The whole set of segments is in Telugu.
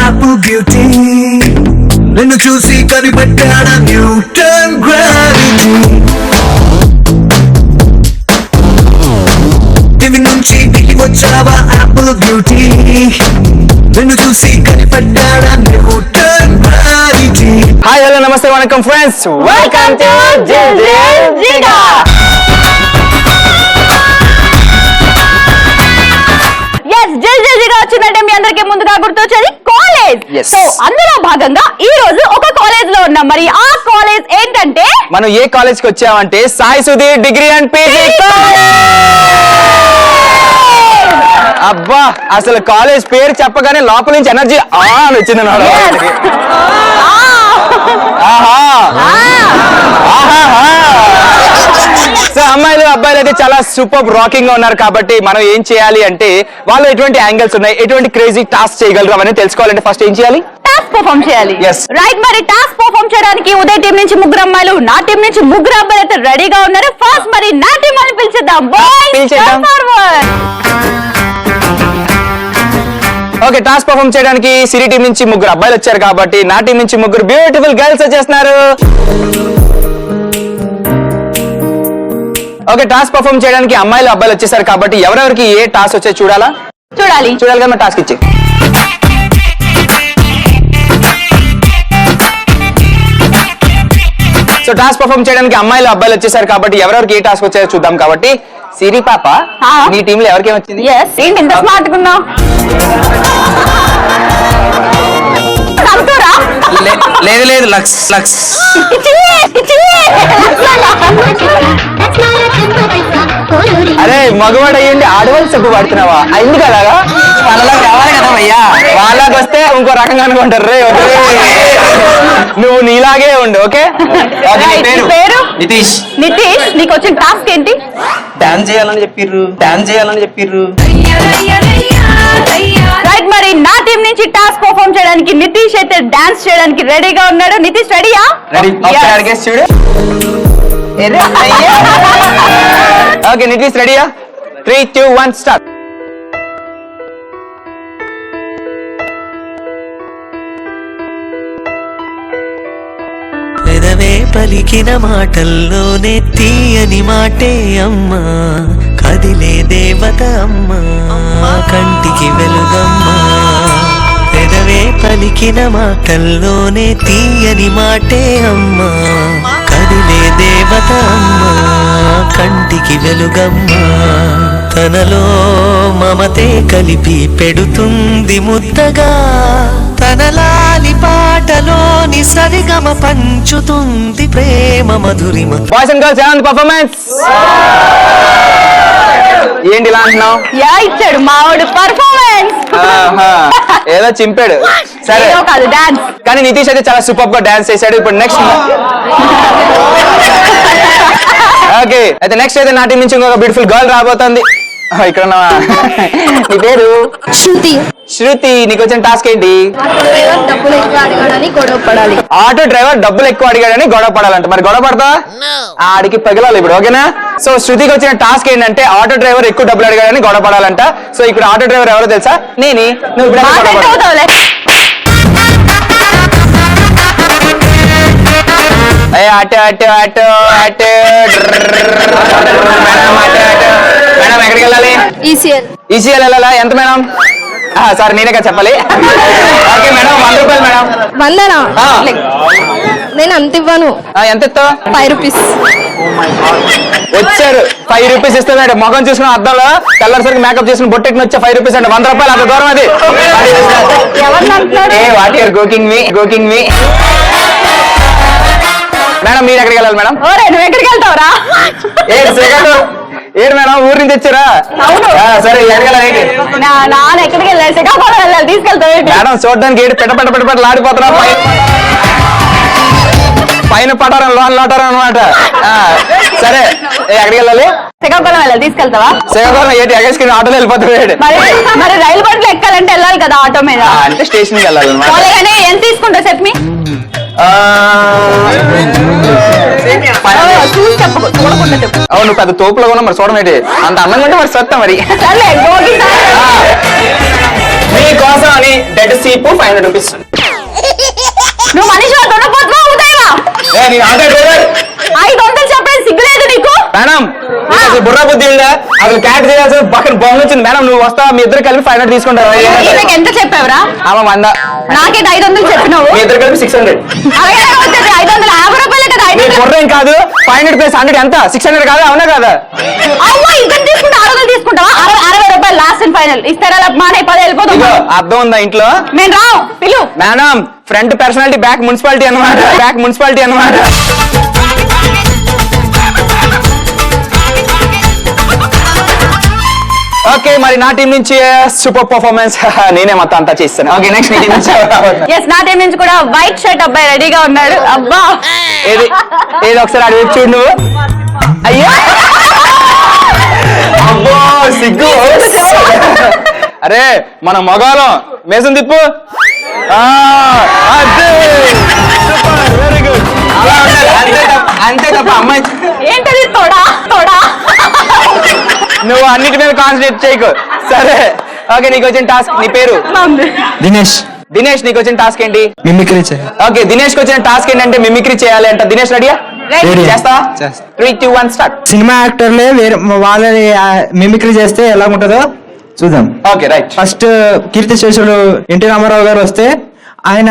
apple beauty నిన్ను చూసి కనిపెట్టాడా న్యూటన్ గ్రావిటీ దివి నుంచి దిగి వచ్చావా apple beauty నిన్ను చూసి కనిపెట్టాడా న్యూటన్ గ్రావిటీ. హాయ్ హలో నమస్తే వణకం ఫ్రెండ్స్, వెల్కమ్ టు జిల్ జిల్ జిగా. వచ్చిందంటే మీ అందరికీ ముందుగా గుర్తొచ్చేది కాలేజ్. సో అందులో భాగంగా ఈ రోజు ఒక కాలేజ్ లో ఉన్నాం. మరి ఆ కాలేజ్ ఏంటంటే, మనం ఏ కాలేజ్ కి వచ్చామంటే Sai Sudheer degree and PG. అబ్బా, అసలు కాలేజ్ పేరు చెప్పగానే లోపల నుంచి ఎనర్జీ అని వచ్చింది. సో అమ్మాయిలు అబ్బాయిలు అయితే చాలా సూపర్ రాకింగ్ గా ఉన్నారు. కాబట్టి మనం ఏం చేయాలి అంటే, వాళ్ళు ఎటువంటి యాంగిల్స్ ఉన్నాయి, ఎటువంటి క్రేజీ టాస్క్ చేయగలరు అవన్నీ తెలుసుకోవాలంటే ఫస్ట్ ఏం చేయాలి? టాస్క్ పర్ఫార్మ్ చేయాలి. Yes. రైట్. మరి టాస్క్ పర్ఫార్మ్ చేయడానికి ఉదయ్ టీం నుంచి ముగ్గురు అమ్మాయిలు, నా టీం నుంచి ముగ్గురు అబ్బాయిలు అయితే రెడీగా ఉన్నారు. ఫస్ట్ మరి నా టీం అని పిలిచేద్దాం. ఓకే, టాస్క్ పర్ఫార్మ్ చేయడానికి సిరి టీం నుంచి ముగ్గురు అబ్బాయిలు వచ్చారు. కాబట్టి నా టీం నుంచి ముగ్గురు బ్యూటిఫుల్ గర్ల్స్ వచ్చేస్తున్నారు. ఓకే, టాస్క్ పర్ఫార్మ్ చేయడానికి అమ్మాయిలు అబ్బాయిలు వచ్చేసారు. కాబట్టి ఎవరెవరికి ఏ టాస్క్ వచ్చే చూడాలి కదా, మన టాస్క్ ఇచ్చి. సో టాస్క్ పర్ఫార్మ్ చేయడానికి అమ్మాయిలు అబ్బాయిలు వచ్చేసారు. కాబట్టి ఎవరెవరికి ఏ టాస్క్ వచ్చాయో చూద్దాం. కాబట్టి సిరి పాప, నీ టీమ్ లో ఎవరికేం వచ్చింది? ఏంటి ఇంత స్మార్ట్ గా ఉన్నావు? లేదు లేదు, లక్స్ లక్స్. అరే, మగవాడు అయ్యండి ఆడవాళ్ళు సబ్బు పడుతున్నావా? ఎందుకు అలాగా? వాళ్ళలా కావాలి కదా భయ్యా. వాళ్ళకి వస్తే ఇంకో రకంగా అనుకుంటారు. రే నువ్వు నీలాగే ఉండు. ఓకే, నితీష్. నితీష్, నీకు వచ్చిన టాస్క్ ఏంటి? డాన్స్ చేయాలని చెప్పిర్రు. రైట్. మరి నా టీం నుంచి టాస్క్ పర్ఫార్మ్ చేయడానికి నితీష్ అయితే డాన్స్ చేయడానికి రెడీగా ఉన్నాడు. నితీష్ రెడీయా? చూడు. ఓకే, నితీష్ రెడీయా? 3, 2, 1 స్టార్ట్. పెదవే పలికిన మాటల్లోనే తీయని మాటే అమ్మా, కదిలే దేవత అమ్మా, కంటికి వెలుగమ్మా. పెదవే పలికిన మాటల్లోనే తీయని మాటే అమ్మా, కదిలే దేవత అమ్మా, కంటికి వెలుగమ్మా. తనలో మమతే కలిపి పెడుతుంది ముద్దగా, తనలాలి పాటలోని సరిగమ పంచుతుంది ప్రేమ మధురిమ. బాయ్స్ అండ్ గర్ల్స్, ఎలా పర్ఫార్మెన్స్? ఏంటి ఇలా అంటున్నావు? ఇచ్చాడు మావాడు పర్ఫార్మెన్స్. ఏదో చింపాడు. సరే కాదు, డాన్స్. కానీ నితీష్ అయితే చాలా సూపర్ గా డాన్స్ చేశాడు. ఇప్పుడు నెక్స్ట్ ఓకే, అయితే నెక్స్ట్ అయితే నా టీం నుంచి ఇంకొక బ్యూటిఫుల్ గర్ల్ రాబోతుంది. ఇక్కడ నీ పేరు? శృతి. నీకు వచ్చిన టాస్క్ ఏంటి? ఆటో డ్రైవర్ డబ్బులు ఎక్కువ అడిగాడని గొడవ పడాలంట. మరి గొడవ పడతా? ఆడికి పగిలాలి ఇప్పుడు. ఓకేనా? సో శృతికి వచ్చిన టాస్క్ ఏంటంటే, ఆటో డ్రైవర్ ఎక్కువ డబ్బులు అడిగాడని గొడవ పడాలంట. సో ఇక్కడ ఆటో డ్రైవర్ ఎవరో తెలుసా? నేనే. నువ్వు ఇప్పుడు మేడం ఎక్కడికి వెళ్ళాలి? ఈసీఎల్ వెళ్ళాలా? ఎంత మేడం? సార్ నేనే కదా చెప్పాలి. ఓకే మేడం, 100 రూపాయలు మేడం. 100 నేను అంత ఇవ్వను. ఎంత ఇస్తావు? 5 రూపీస్. వచ్చారు 5 రూపీస్ ఇస్తాడు. మొఖం చూసుకున్న అద్దంలో తెల్లసరికి మేకప్ చేసుకుని బొట్టెట్టిన వచ్చే 5 రూపీస్ అంటే 100 రూపాయలు. అంత దూరం అది. వాట్ యూర్ గోకింగ్ మీ. మేడం మీరు ఎక్కడికి వెళ్ళాలి మేడం? నువ్వు ఎక్కడికి వెళ్తావురా? ఏడు మేడం, ఊరి నుంచి వచ్చారా? సరే నాన్న ఎక్కడికి వెళ్ళాలి? శ్రీకాకుళం వెళ్ళాలి, తీసుకెళ్తావు మేడం? చూడడానికి ఏడు పెట్ట లాడిపోతున్నా. పైన పటారం లోన్ లోటారం అనమాట. సరే ఎక్కడికి వెళ్ళాలి? శ్రీకాకుళం వెళ్ళాలి, తీసుకెళ్తావా? శ్రీకాకుళం ఏంటి ఎగేసుకుని ఆటోలో వెళ్ళిపోతాడు. మరి రైలు బండ్లు ఎక్కాలంటే వెళ్ళాలి కదా ఆటో మీద. అంటే స్టేషన్ కి వెళ్ళాలి అనమాట. ఎంత తీసుకుంటావు చెప్పి? అవును, పెద్ద తోపులో ఉన్నా మరి చూడమేటి అంత అందంగా ఉంటే మరి సత్తా మరి. మీకోసం అని డెడ్ చీప్ 500 రూపీస్. నువ్వు మనిషి దొరకపోతున్నా అవుతాయివా? నేను ఆటో డ్రైవర్. 500 చెప్పలేదు, సిగ్గులేదు నీకు? మేడం అసలు బుర్రా బుద్ధి ఉందా? అసలు క్యాట్ చేయాల్సిన పక్కన బొమ్మ వచ్చింది. మేడం నువ్వు వస్తావా? మీ ఇద్దరు కలిపి 500 తీసుకుంటారా? ఈమెకి ఎంత చెప్పావురా? ఆమె 100. నాకైతే 500 చెప్పినావు. మీ ఇద్దరు కలిపి 600. అలాగే వచ్చేది 550 రూపాయలే కదా. నీ 500 బుర్ర ఏం కాదు. 500 ప్లస్ 100 ఎంత? 600 కాదా? అవునా కాదా? అవ్వ ఇద్దరు తీసుకుంటా 600 తీసుకుంటావా? 60 రూపాయలు లాస్ట్ అండ్ ఫైనల్ ఇస్తారా? మానే 10 వెళ్ళిపోతాం. ఇదిగో, అర్థం ఉందా ఇంట్లో? నేను రావు పిలు. Madam front personality back municipality అన్నమాట. బ్యాక్ మున్సిపాలిటీ అన్నమాట. ఓకే మరి నా టీం నుంచి సూపర్ పర్ఫార్మెన్స్ నేనే మొత్తం అంతా చేస్తాను. ఓకే నెక్స్ట్ నీ టీం నుంచి ఎస్ నా టీం నుంచి కూడా వైట్ షర్ట్ అబ్బాయి రెడీగా ఉన్నాడు. అబ్బా ఏది ఏది ఒకసారి అడిగి చూడు నువ్వు. అయ్యా అబ్బో సిగ్గు. అరే మన మగాలం మేసం తిప్పు. Very good. అలా ఉండాలి. అంతే తప్ప అమ్మాయి ఏంటది తోడా తోడా. నువ్వు అన్నిటి మీద కాన్సన్ట్రేట్ చేయకు. సరే ఓకే నీకు వచ్చిన టాస్క్. నీ పేరు? దినేష్. దినేష్ నీకు వచ్చిన టాస్క్ ఏంటి? మిమిక్రీ చేయాలి. ఓకే దినేష్ కి వచ్చిన టాస్క్ ఏంటంటే మిమిక్రీ చేయాలి అంట. దినేష్ రెడీయా? Ready. చేస్తావా? చేస్తా. 3, 2, 1 స్టార్ట్. సినిమా యాక్టర్లే వేరే వాళ్ళని మిమిక్రీ చేస్తే ఎలా ఉంటుందో చూద్దాం. Okay right. ఫస్ట్ కీర్తి శేషులు ఎన్టీ రామారావు గారు వస్తే ఆయన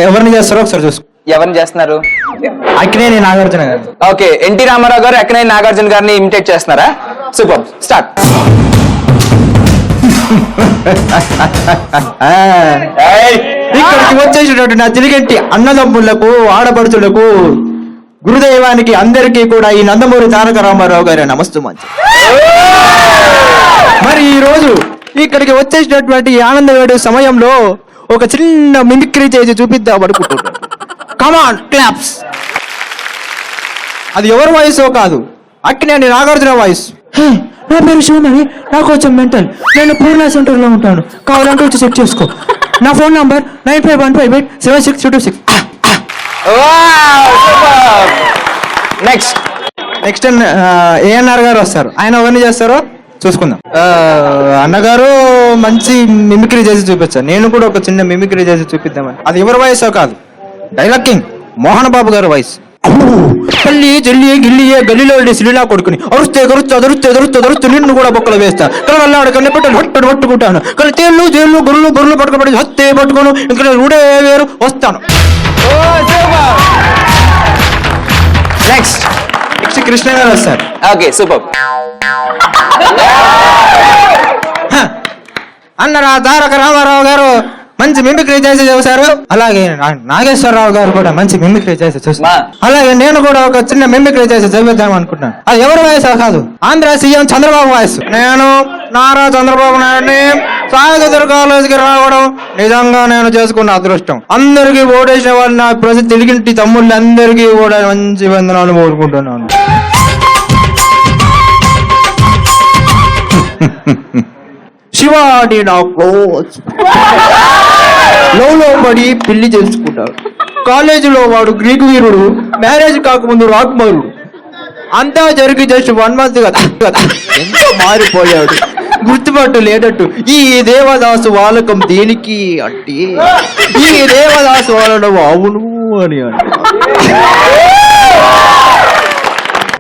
ఎవరిని చేస్తారో ఒకసారి చూసుకో. ఎవరిని చేస్తున్నారు? అక్కినేని నాగార్జున గారు. ఓకే ఎన్టీ రామారావు గారు అక్కినేని నాగార్జున గారిని ఇమిటేట్ చేస్తున్నారా? Super start. ఇక్కడికి వచ్చేసినటువంటి నా తిరిగంటి అన్నదమ్ములకు ఆడపడుచులకు గురుదైవానికి అందరికీ కూడా ఈ నందమూరి తారక రామారావు గారి నమస్తు మంచి. మరి ఈ రోజు ఇక్కడికి వచ్చేసినటువంటి ఈ ఆనందవేడు సమయంలో ఒక చిన్న మిమిక్రీ చేసి చూపిద్దాం అనుకుంటున్నాను. కమాన్ క్లాప్స్. అది ఎవరి వాయిస్ కాదు, అక్కినేని నాగార్జున వాయిస్. నా పేరు శివమణి, నాకు కొంచెం మెంటల్. నేను పూర్ణ సెంటర్లో ఉంటాను, కావాలంటే వచ్చి చెక్ చేసుకో. నా phone number 9515876226. Next next ANR గారు వస్తారు. ఆయన ఎవరిని చేస్తారో చూసుకుందాం. అన్నగారు మంచి మిమిక్రీ చేసి చూపించారు. నేను కూడా ఒక చిన్న మిమిక్రీ చేసి చూపిద్దామని. అది ఎవరి వాయిస్ కాదు, డైలాగ్ కింగ్ మోహన్ బాబు గారి వాయిస్. తల్లి చెల్లి గిల్లియే గల్లీలో సిలిలా కొడుకుని అరుస్తే గరుస్తూ అదరుస్తే దరుస్తూ దరుస్తూ నిన్ను కూడా బొక్కలు వేస్తా. కళ్ళ కన్నీ పెట్టాను పట్టడు పట్టుకుంటాను. కానీ తేళ్ళు జేళ్ళు గొర్రెలు గొర్రెలు పట్టుకోబడి హత్తే పట్టుకోను. ఇంకా ఊడే వేరు వస్తాను. నెక్స్ట్ నెక్స్ట్ కృష్ణ గారు వస్తారు. Okay super. అన్నరా తారక రామారావు గారు మంచి మిమిక్రీ చేసి చూశారు. అలాగే నాగేశ్వరరావు గారు కూడా మంచి మిమిక్రీ చేసి చూసారు. అలాగే నేను కూడా ఒక చిన్న మిమిక్రీ చేసి చూపిద్దాం అనుకుంటున్నాను. అది ఎవరి వాయిస్ కాదు, ఆంధ్ర సీఎం చంద్రబాబు వాయిస్. నేను నారా చంద్రబాబు నాయుడిని సాగదుర్గ కాలేజీకి రావడం నిజంగా నేను చేసుకున్న అదృష్టం. అందరికీ ఓటేసిన వాళ్ళు నా ప్రతి తెలుగింటి తమ్ముళ్ళు అందరికీ కూడా మంచి వందనాలు కోరుకుంటున్నాను. శివాడి నా క్లోజ్. లో పడి పెళ్లి చేసుకుంటాడు. కాలేజీలో వాడు గ్రీకు వీరుడు, మ్యారేజ్ కాకముందు రాకుమారుడు. అంతా జరిగి జస్ట్ 1 month కదా ఎంతో మారిపోయాడు. గుర్తుపట్టు లేదట్టు. ఈ దేవదాసు వాలకం దేనికి అంటే ఈ దేవదాసు వాలడం అవును అని అంటే.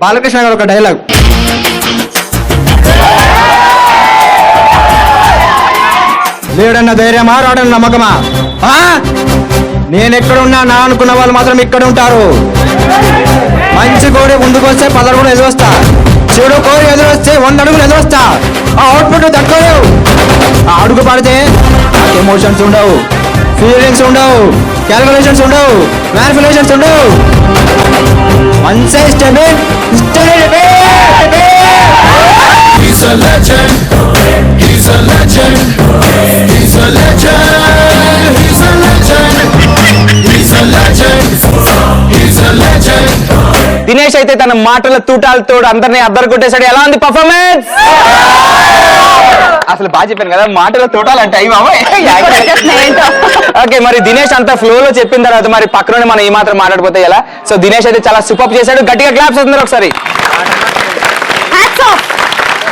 బాలకృష్ణ గారు ఒక డైలాగ్. లేడన్న ధైర్యమా, రాడన్న నమ్మకమా? నేనెక్కడున్నా నా అనుకున్న వాళ్ళు మాత్రం ఇక్కడ ఉంటారు. మంచి కోడి ముందుకు వస్తే 10 అడుగులు ఎదురొస్తా, చెడు కోడి ఎదురొస్తే 100 అడుగులు ఎదురొస్తా. ఆ అవుట్పుట్ తట్టుకోలేవు. ఆ అడుగు పడితే నాకు ఎమోషన్స్ ఉండవు, ఫీలింగ్స్ ఉండవు, క్యాలిక్యులేషన్స్ ఉండవు, మ్యానిపులేషన్స్ ఉండవు. మంచి stable He's a legend. He's a legend. He's a legend. He's a legend. He's a legend. He's a legend. Dinesh అయితే తన మాటల తూటాలతో అందరినీ అద్దరు కొట్టేశాడు. ఎలా ఉంది పర్ఫార్మెన్స్? అసలు బాగా చెప్పాను కదా, మాటల తోటాలు అంటే అయ్యి బాబోయ్. ఓకే మరి దినేష్ అంతా ఫ్లో లో చెప్పిన తర్వాత మరి పక్కన మనం ఈ మాత్రం మాట్లాడిపోతే ఎలా? సో దినేష్ అయితే చాలా సూపర్ చేశాడు. గట్టిగా క్లాప్స్ అందరూ ఒకసారి.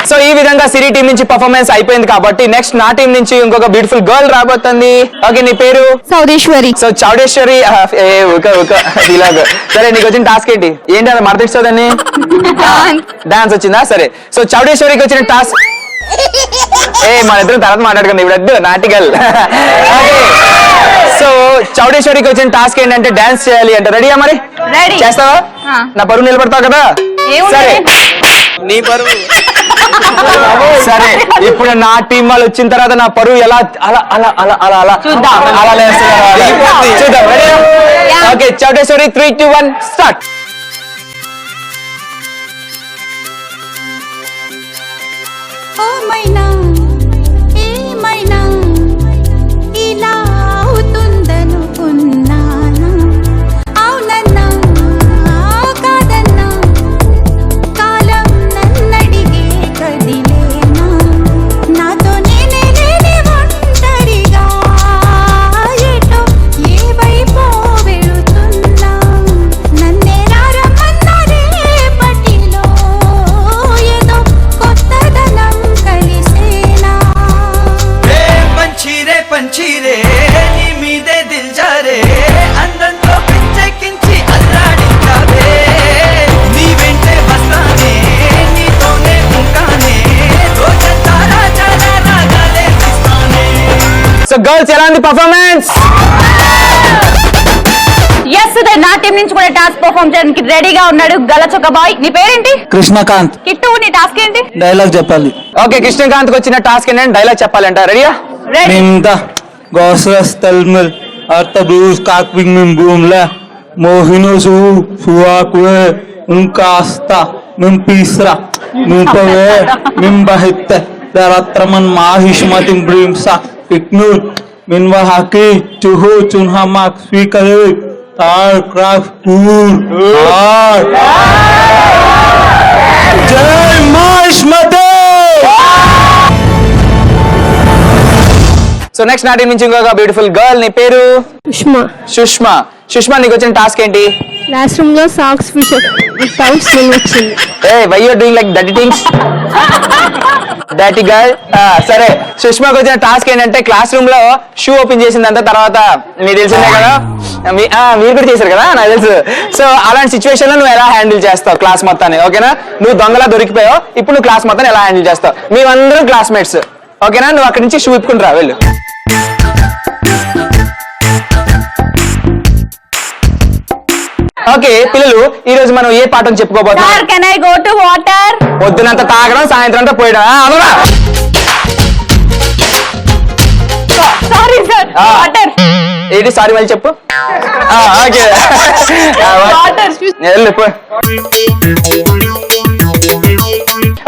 సో ఈ విధంగా సిరి టీం నుంచి పర్ఫార్మెన్స్ అయిపోయింది కాబట్టి నెక్స్ట్ నా టీం నుంచి ఇంకొక బ్యూటిఫుల్ గర్ల్ రాబోతుంది. ఓకే, నీ పేరు? సౌదేశ్వరి. సో చౌడేశ్వరి సరే, నీకు వచ్చిన టాస్క్ ఏంటి అది మరతిస్తుందని డాన్స్ వచ్చిందా? సరే, సో చౌడేశ్వరికి వచ్చిన టాస్క్ మన ఇద్దరు తర్వాత మాట్లాడుకుంది ఇప్పుడు నాటికల్. సో చౌడేశ్వరికి వచ్చిన టాస్క్ ఏంటంటే డాన్స్ చేయాలి అంట. రెడీయా? మరి చేస్తావా? నా పరువు నిలబడతావు కదా? సరే, నీ పరువు సరే. ఇప్పుడు నా టీం వాళ్ళు వచ్చిన తర్వాత నా పరువు ఎలా అలా అలా అలా అలా అలా అలా చూద్దాం. Okay, Chowdeshwari 3, 2, 1 start. ఓమైనా ఏమైనా ఇలా అవుతుందనుకున్నానా, అవునన్నా కాదన్నా కాలం నన్నడిగే కదిలేనా, నాతో నేనే లేని ఒంటరిగా ఏటో ఏ వైపో వెళుతున్నా, నన్నే రారమన్న రేపటిలో ఏదో కొత్తదనం కలిసేనా. పంచిరే నీ మీదే దిల్జారే అందంతో పిచ్చెక్కించి అల్లాడించావే, నీ వెంటే వస్తానే నీతోనే ఉంటానే, రోజంతా రాజాలా రాగాలే తీస్తానే. సో గర్ల్స్, ఎలా ఉంది పర్ఫార్మెన్స్? ఎస్, నా టీం నుంచి కూడా టాస్క్ పర్ఫార్మ్ చేయడానికి రెడీగా ఉన్నాడు గలచొక్క బాయ్. నీ పేరేంటి? కృష్ణకాంత్. కిట్టు, నీ టాస్క్ ఏంటి? డైలాగ్ చెప్పాలి. ఓకే, కృష్ణకాంత్ వచ్చిన టాస్క్ ఏంటంటే డైలాగ్ చెప్పాలంట. రెడీయా? Ready. Minta gosras telmel arta blues kakving min boomla mohino suakwe unkasta min pisra min pave min bahitte daratraman mahishmatin brimsa piknut min wahaki chuhu chunhamak swikale tar craft tour jai mahishmate. So next నా టీం నుంచి ఇంకొక బ్యూటిఫుల్ గర్ల్. నీ పేరు? సుష్మా. సుష్మా. సుష్మా, నీకు వచ్చిన టాస్క్ ఏంటి? క్లాస్ రూమ్ లో సాక్స్ వితౌట్ స్మెల్ వచ్చింది. Why you are doing like dirty things? Dirty girl. సరే, సుష్మాకి వచ్చిన టాస్క్ ఏంటంటే క్లాస్ రూమ్ లో షూ ఓపెన్ చేసిందంతా తర్వాత మీకు తెలిసిందే కదా, మీరు కూడా చేశారు కదా నాకు తెలుసు. సో అలాంటి సిచ్యువేషన్ లో నువ్వు ఎలా హ్యాండిల్ చేస్తావు క్లాస్ మొత్తాన్ని? ఓకేనా? నువ్వు దొంగలా దొరికిపోయావు, ఇప్పుడు నువ్వు క్లాస్ మొత్తాన్ని ఎలా హ్యాండిల్ చేస్తావు? మేమందరం క్లాస్మేట్స్, ఓకేనా? నువ్వు అక్కడి నుంచి షూ ఇప్పుకుని రా, వెళ్ళు. ఓకే పిల్లలు, ఈ రోజు మనం ఏ పాఠం చెప్పుకోబోతున్నాం? Sir, can I go to water? పొద్దునంతా తాగడం, సాయంత్రం అంతా పోయడం. Sorry sir, water. ఏంటి సారీ మళ్ళీ చెప్పు. ఓకే, వెళ్ళు పో.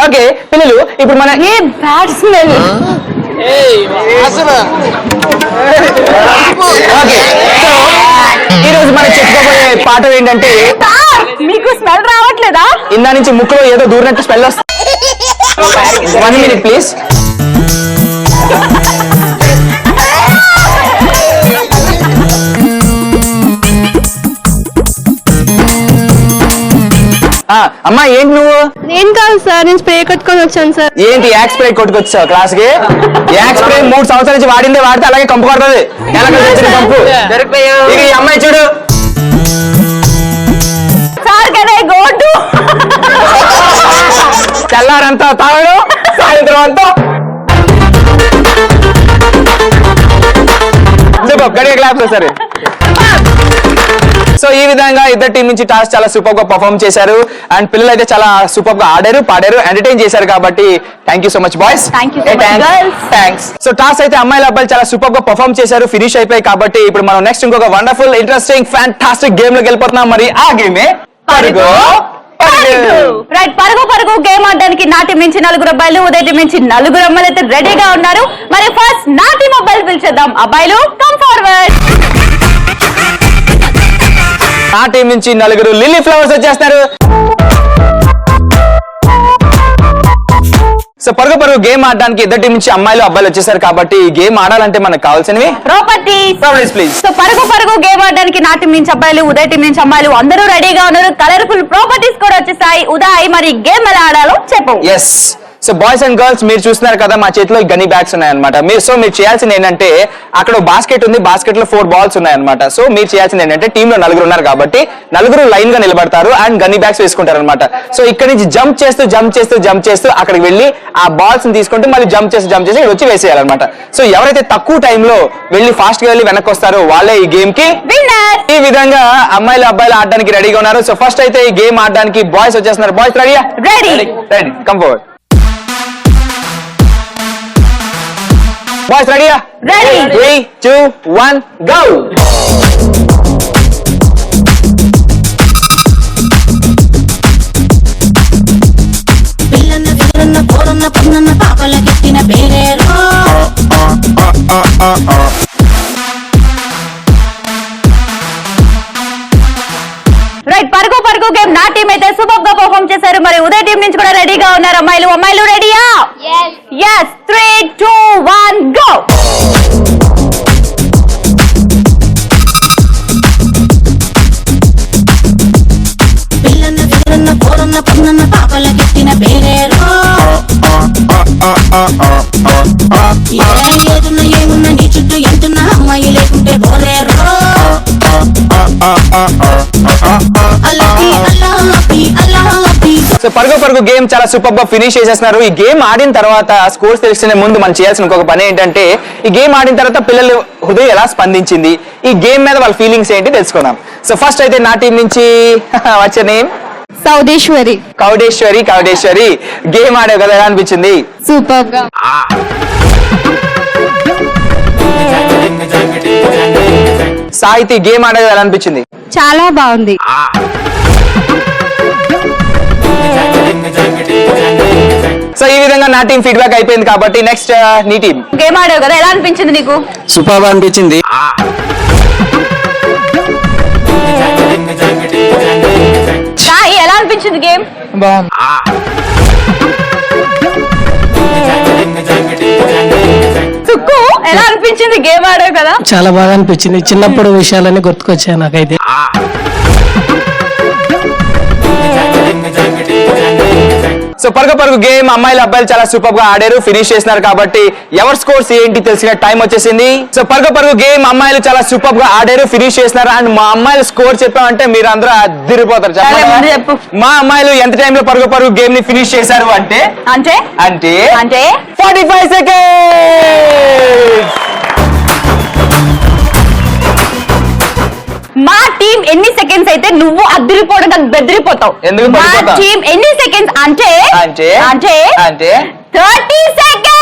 ఓకే పిల్లలు, ఇప్పుడు మన a bad smell. Okay, so ఈ రోజు మనం చెప్పుకోబోయే పాఠం ఏంటంటే, మీకు స్మెల్ రావట్లేదా? ఇందా నుంచి ముక్కులో ఏదో దూరినట్టు స్మెల్ వస్తుంది. 1 minute ప్లీజ్. అమ్మా, ఏంటి నువ్వు? నేను కాదు సార్, నేను స్ప్రే కట్టుకొని వచ్చాను సార్. ఏంటి యాక్ స్ప్రే కొట్టుకొచ్చావు క్లాస్ కి? యాక్ స్ప్రే 3 సంవత్సరాల నుంచి వాడిందే వాడితే అలాగే కంపు కొడుతుంది. కంపు. ఇక ఈ అమ్మాయి చూడు. Sir, can I go to? తెల్లారంతా తాగడం, సాయంత్రం అంతా చెప్పు గడియ క్లాస్. సరే, సో ఈ విధంగా ఇద్దరు టీం నుంచి టాస్క్ చాలా సూపర్ గా పర్ఫార్మ్ చేశారు. అండ్ పిల్లలు అయితే చాలా సూపర్ గా ఆడారు, పాడారు, ఎంటర్టైన్ చేశారు. కాబట్టి thank you so much boys. Thank you so much, girls. Thanks. So task అయితే అమ్మాయిల అబ్బాయిలు చాలా సూపర్ గా పర్ఫార్మ్ చేశారు, ఫినిష్ అయిపోయి. కాబట్టి ఇప్పుడు మనం నెక్స్ట్ ఇంకొక వండర్ఫుల్ ఇంట్రెస్టింగ్ ఫ్యాంటాస్టిక్ గేమ్ లోకి వెళ్ళిపోతున్నాం. మరి ఆ గేమే పరుగు రైట్. పరుగు పరుగు గేమ్ ఆడడానికి నా టీం నుంచి 4 అబ్బాయిలు, ఉదయ్ టీం నుంచి 4 అమ్మాయిలు అయితే రెడీగా ఉన్నారు. మరి ఫస్ట్ నా టీం అబ్బాయిలు పిలిచేద్దాం. అబ్బాయిలు కమ్ ఫార్వర్డ్. నా టీం నుంచి 4 లిల్లీ ఫ్లవర్స్ వచ్చేస్తారు. సో పరుగు పరుగు గేమ్ ఆడడానికి ఇద్దరు టీం నుంచి అమ్మాయిలు అబ్బాయిలు వచ్చేసారు. కాబట్టి ఈ గేమ్ ఆడాలంటే మనకు కావాల్సినవి ప్రాపర్టీస్ ప్లీజ్. సో పరుగు పరుగు గేమ్ ఆడడానికి నా టీం నుంచి అబ్బాయిలు, ఉదయ్ టీం నుంచి అమ్మాయిలు అందరూ రెడీగా ఉన్నారు. కలర్ఫుల్ ప్రాపర్టీస్ కూడా వచ్చేసాయి. ఉదయ్, మరి గేమ్ ఎలా ఆడాలో చెప్పు. Yes, so boys and girls మీరు చూస్తున్నారు కదా మా చేతిలో గనీ బ్యాగ్స్ ఉన్నాయన్నమాట. మీరు చేయాల్సింది ఏంటంటే అక్కడ బాస్కెట్ ఉంది, బాస్కెట్ లో 4 balls ఉన్నాయన్నమాట. సో మీరు చేయాల్సింది ఏంటంటే టీమ్ లో 9 ఉన్నారు కాబట్టి 9 లైన్ గా నిలబడతారు అండ్ గనీ బ్యాగ్స్ వేసుకుంటారు అనమాట. సో ఇక్కడ నుంచి జంప్ చేస్తూ అక్కడికి వెళ్ళి ఆ బాల్స్ ని తీసుకుంటూ మళ్ళీ జంప్ చేసి ఇక్కడ వచ్చి వేసేయాలన్నమాట. సో ఎవరైతే తక్కువ టైంలో వెళ్ళి ఫాస్ట్ గా వెళ్ళి వెనక్కి వస్తారో వాళ్ళే ఈ గేమ్ కి విన్నర్. ఈ విధంగా అమ్మాయిలు అబ్బాయిలు ఆడడానికి రెడీగా ఉన్నారు. సో ఫస్ట్ అయితే ఈ గేమ్ ఆడడానికి బాయ్స్ వచ్చేస్తున్నారు. బాయ్స్ రెడీయా? రెడీ. Come forward. బాయ్స్ రెడీయా? రెడీ. 3, 2, 1 గో. పిల్లన్న వీరన్న పోరన్న పొన్నన్న పాపల కెట్టిన పేరేరో రైట్, పరుగు గేమ్ నా టీం అయితే సూపర్ గా పర్ఫార్మ్ చేశారు. మరి ఉదయ్ టీం నుంచి కూడా రెడీగా ఉన్నారు అమ్మాయిలు రెడీయా? yes 3, 2, 1 go. పిల్లన్న వీరన్న పోరన్న పొన్నన్న పాపల కెట్టిన పేరేరో ఏదున్న ఏమున్న నీ చుట్టూ ఎంతున్న అమ్మాయి లేకుంటే బోరేరో సో పరుగు గేమ్ చాలా సూపర్ గా ఫినిష్ చేసేస్తున్నారు. ఈ గేమ్ ఆడిన తర్వాత స్కోర్స్ తెలిసిన ముందు మనం చేయాల్సిన ఇంకొక పని ఏంటంటే ఈ గేమ్ ఆడిన తర్వాత పిల్లలు హృదయం ఎలా స్పందించింది, ఈ గేమ్ మీద వాళ్ళ ఫీలింగ్స్ ఏంటి తెలుసుకుందాం. సో ఫస్ట్ అయితే నా టీం నుంచి వచ్చే నేమ్ సౌదేశ్వరి. కౌడేశ్వరి గేమ్ ఆడావు కదా, ఎలా అనిపించింది? సూపర్ గా. సాహితి గేమ్ ఆడేది ఎలా అనిపించింది? చాలా బాగుంది. సో ఈ విధంగా నా టీం ఫీడ్బ్యాక్ అయిపోయింది కాబట్టి నెక్స్ట్ నీ టీం. గేమ్ ఆడావు కదా, ఎలా అనిపించింది నీకు? సూపర్ అనిపించింది. సాయి ఎలా అనిపించింది గేమ్? బాగుంది. సుక్కు ఎలా అనిపించింది గేమ్ ఆడావు కదా? చాలా బాగా అనిపించింది. చిన్నప్పుడు విషయాలన్నీ గుర్తుకొచ్చాయి నాకైతే. సో పరుగు గేమ్ అమ్మాయిలు అబ్బాయిలు చాలా సూపర్ గా ఆడారు, ఫినిష్ చేసినారు కాబట్టి ఎవరి స్కోర్స్ ఏంటి తెలిసిన టైం వచ్చేసింది. సో పరుగు గేమ్ అమ్మాయిలు చాలా సూపర్ గా ఆడారు, ఫినిష్ చేసినారు అండ్ మా అమ్మాయిలు స్కోర్ చెప్పామంటే మీరు అందరూ అదిరిపోతారు. చెప్పు. మా అమ్మాయిలు ఎంత టైం లో పరుగు గేమ్ ని ఫినిష్ చేశారు అంటే అంటే 45 seconds. మా టీం ఎన్ని సెకండ్స్ అయితే నువ్వు అద్దరిపోవడం కాదు బెదిరిపోతావు. ఎందుకు మా బెదిరిపోతా? టీం ఎన్ని సెకండ్స్ అంటే 30 seconds.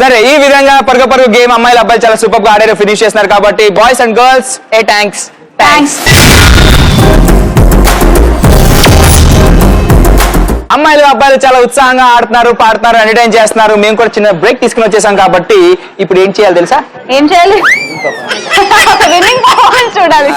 సరే ఈ విధంగా పరుగు గేమ్ అమ్మాయిలు అబ్బాయిలు చాలా సూపర్ గా ఆడారు, ఫినిష్ చేస్తున్నారు కాబట్టి బాయ్స్ అండ్ గర్ల్స్ థ్యాంక్స్. అమ్మాయిలు అబ్బాయిలు చాలా ఉత్సాహంగా ఆడుతున్నారు, పాడుతున్నారు, ఎంటర్టైన్ చేస్తున్నారు. మేము కూడా చిన్న బ్రేక్ తీసుకుని వచ్చేసాం కాబట్టి ఇప్పుడు ఏం చేయాలి తెలుసా? ఏం చేయాలి? విన్నింగ్ పర్ఫార్మెన్స్ చూడాలి.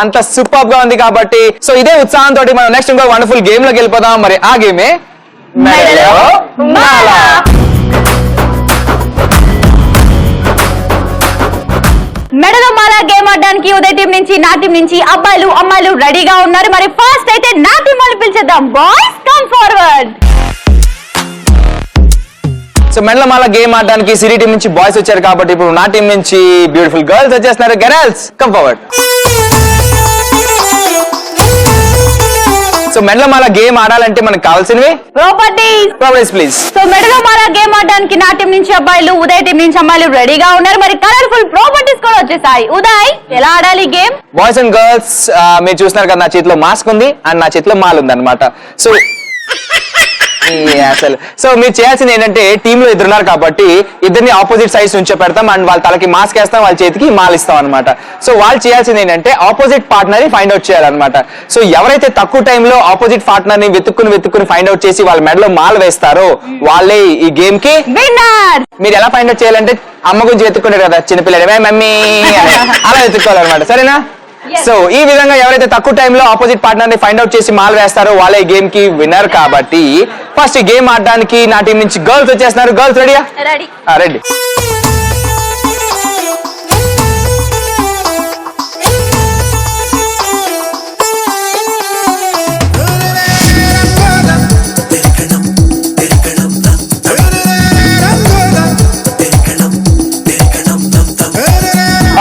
అంత సూపర్ గా ఉంది కాబట్టి సో ఇదే ఉత్సాహంతో మనం నెక్స్ట్ ఇంకో వండర్ఫుల్ గేమ్ లోకి వెళ్ళిపోదాం. మరి ఆ గేమే మెడలో మాల. మెడలో మాల గేమ్ ఆడడానికి ఉదయ్ టీం నుంచి నా టీం నుంచి అబ్బాయిలు అమ్మాయిలు రెడీగా ఉన్నారు. మరి ఫస్ట్ అయితే నా టీం వాళ్ళు పిలిచేద్దాం. Boys come forward. సో మెల్లమాల గేమ్ ఆడడానికి సిరి టీం నుంచి బాయ్స్ వచ్చారు కాబట్టి ఇప్పుడు నా టీం నుంచి బ్యూటిఫుల్ గర్ల్స్ వచ్చేస్తున్నారు. Girls come forward. సో మెల్లమాల గేమ్ ఆడాలంటే మనకు కావాల్సినవి ప్రాపర్టీస్ ప్లీజ్. సో మెడలమాల గేమ్ ఆడడానికి నా టీం నుంచి అబ్బాయిలు, ఉదయ్ టీం నుంచి అమ్మాయిలు రెడీగా ఉన్నారు. మరి కలర్ఫుల్ ప్రాపర్టీస్ కూడా వచ్చేసాయి. ఉదయ్, ఎలా ఆడాలి గేమ్? బాయ్స్ అండ్ గర్ల్స్ మీరు చూస్తున్నారు కదా, నా చేతిలో మాస్క్ ఉంది అండ్ నా చేతిలో మాల్ ఉంది అనమాట. సో అసలు సో మీరు చేయాల్సింది ఏంటంటే టీమ్ లో ఇద్దరున్నారు కాబట్టి ఇద్దరిని ఆపోజిట్ సైడ్స్ నుంచో పెడతాం అండ్ వాళ్ళ తలకి మాస్క్ వేస్తాం, వాళ్ళ చేతికి మాల్ ఇస్తాం అనమాట. సో వాళ్ళు చేయాల్సింది ఏంటంటే ఆపోజిట్ పార్ట్నర్ ని ఫైండ్ అవుట్ చేయాలన్నమాట. సో ఎవరైతే తక్కువ టైంలో ఆపోజిట్ పార్ట్నర్ ని వెతుక్కుని ఫైండ్ అవుట్ చేసి వాళ్ళ మెడలో మాల్ వేస్తారో వాళ్ళే ఈ గేమ్ కి విన్నర్. మీరు ఎలా ఫైండ్ అవుట్ చేయాలంటే అమ్మ గురించి వెతుక్కున్నారు కదా చిన్నపిల్లలు, మమ్మీ అలా వెతుక్కోవాలన్నమాట. సరేనా? సో ఈ విధంగా ఎవరైతే తక్కువ టైంలో ఆపోజిట్ పార్ట్నర్ ని ఫైండ్ అవుట్ చేసి మాల్ వేస్తారో వాళ్ళే ఈ గేమ్ కి విన్నర్. కాబట్టి ఫస్ట్ ఈ గేమ్ ఆడడానికి నా టీం నుంచి గర్ల్స్ వచ్చేస్తున్నారు. గర్ల్స్ రెడీయా? రెడీ.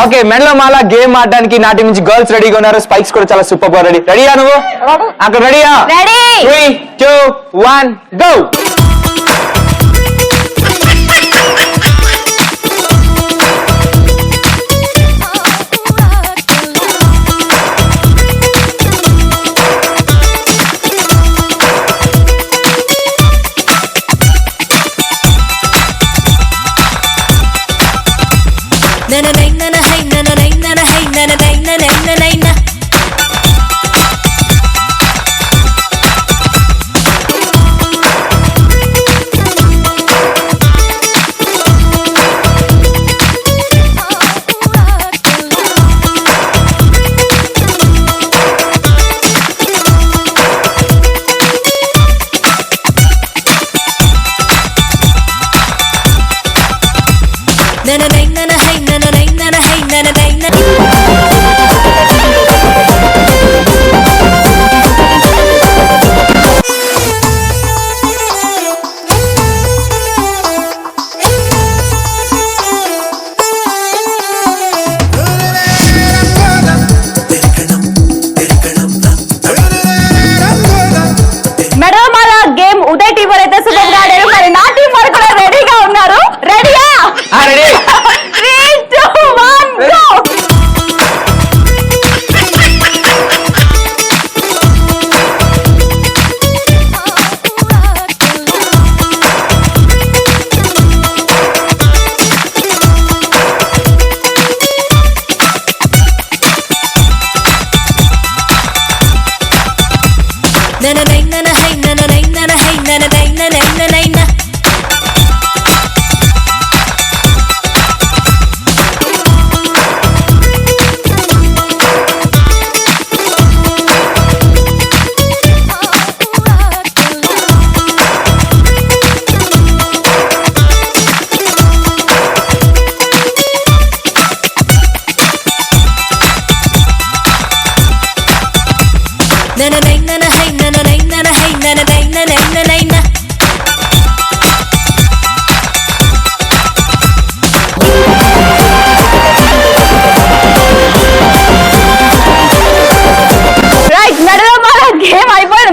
ఓకే, మెడలమాల గేమ్ ఆడడానికి నా టీం నుంచి గర్ల్స్ రెడీగా ఉన్నారు. స్పైక్స్ కూడా చాలా సూపర్ గా రెడీ. రెడీయా నువ్వు? అక్కడ రెడీయా? 3, 2, 1 గో.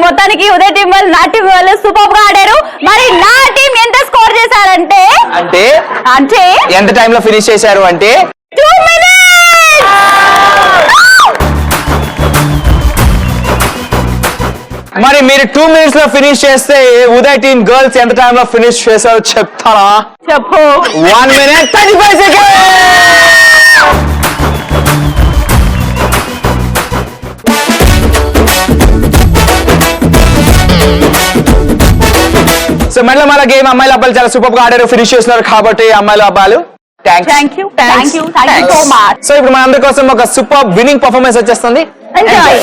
మొత్తానికి ఉదయ్ టీం వాళ్ళు నా టీం వాళ్ళు సూపర్ గా ఆడారు. మరి నా టీం ఎంత స్కోర్ చేశారంటే అంటే ఎంత టైం లో ఫినిష్ చేశారు అంటే 2 minutes. మరి మీరు 2 minutes లో ఫినిష్ చేస్తే ఉదయ్ టీం గర్ల్స్ ఎంత టైం లో ఫినిష్ చేశారో చెప్తారా? చెప్పు. 1 minute 35 seconds. సో మెడలమాల గేమ్ అమ్మాయిల అబ్బాయిలు చాలా సూపర్ గా ఆడారు, ఫినిష్ చేస్తున్నారు కాబట్టి అమ్మాయిల అబ్బాయిలు thank you so much. So ఇప్పుడు మన అందరి కోసం ఒక సూపర్ విన్నింగ్ పర్ఫార్మెన్స్ వచ్చేస్తుంది. Enjoy.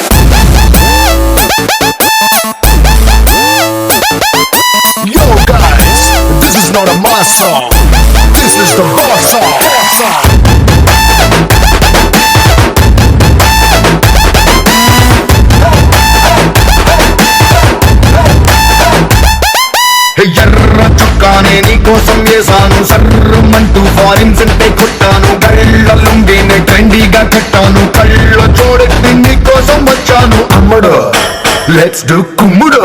Yo guys, this is not a mass song. This is the boss song. ఎర్ర చుక్కానే నీ కోసం చేశాను సర్రమంటూ ఫారిన్స్ అంటే కొట్టాను కళ్ళ లుంగిని ట్రెండీగా కట్టాను కళ్ళ చూడెత్తి నీ కోసం వచ్చాను అమ్ముడు లెట్స్ డు కుమ్ముడు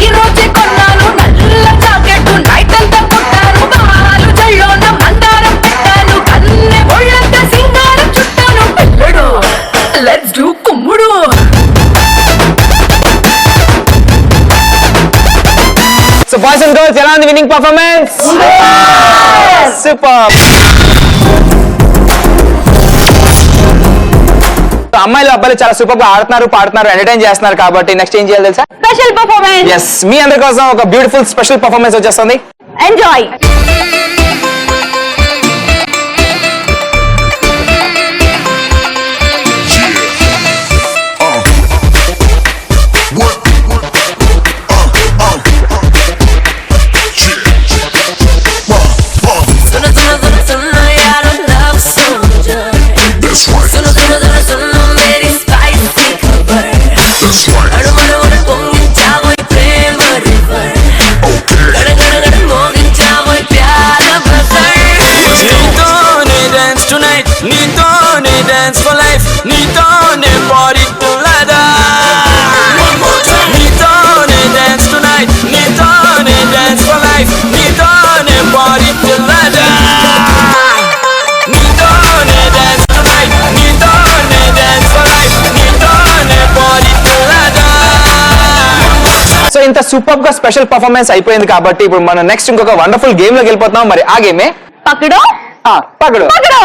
ఈ రోజే కొన్నాను నల్ల జాకెట్ నైట్ అంతా కొట్టాను బాలు జల్లోన మందారం పెట్టాను కన్నె ఒళ్ళంతా సింగారం చుట్టాను పిల్లడు లెట్స్ డు కుమ్ముడు సో బాయ్స్ అండ్ గర్ల్స్ ఎలా ఉంది విన్నింగ్ పర్ఫార్మెన్స్ సూపర్. అమ్మాయిలు అబ్బాయిలు చాలా సూపర్ గా ఆడుతున్నారు పాడుతున్నారు ఎంటర్టైన్ చేస్తున్నారు కాబట్టి నెక్స్ట్ ఏం చేయాలి తెలుసా స్పెషల్ పర్ఫార్మెన్స్ ఎస్ మీ అందరి కోసం ఒక బ్యూటిఫుల్ స్పెషల్ పర్ఫార్మెన్స్ వచ్చేస్తుంది ఎంజాయ్ సో ఇంత సూపర్ గా స్పెషల్ పర్ఫార్మెన్స్ అయిపోయింది కాబట్టి ఇప్పుడు మనం నెక్స్ట్ ఇంకొక వండర్ఫుల్ గేమ్ లోకి వెళ్ళిపోతున్నాం. మరి ఆ గేమే పకడో పకడు. పకడో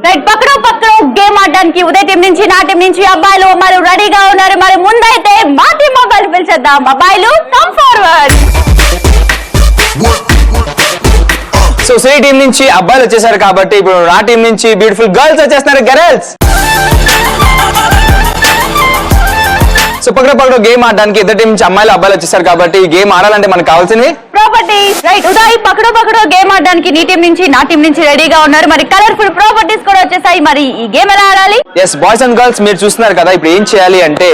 రైట్ పకడో పకడో గేమ్ ఆడడానికి ఉదయ్ టీం నుంచి నా టీం నుంచి అబ్బాయిలు మరి రెడీగా ఉన్నారు. మరి ముందైతే మా టీం అబ్బాయిలు పిలిచేద్దాం. అబ్బాయిలు come forward. So Sri team నుంచి అబ్బాయిలు వచ్చేసారు కాబట్టి ఇప్పుడు నా టీం నుంచి బ్యూటిఫుల్ గర్ల్స్ వచ్చేస్తున్నారు. గర్ల్స్ సో పకడో గేమ్ ఆడడానికి ఇద్దరు టీం నుంచి అమ్మాయిలు అబ్బాయిలు వచ్చేసారు కాబట్టి ఈ గేమ్ ఆడాలంటే మనకు కావాల్సింది ప్రాపర్టీస్. రైట్ ఉదయ్ పకడో గేమ్ ఆడడానికి నీ టీం నుంచి నా టీం నుంచి రెడీగా ఉన్నారు. మరి కలర్ఫుల్ ప్రాపర్టీస్ కూడా వచ్చేసాయి. మరి ఈ గేమ్ ఎలా ఆడాలి? ఎస్ బాయ్స్ అండ్ గర్ల్స్ మీరు చూస్తున్నారు కదా ఇప్పుడు ఏం చేయాలి అంటే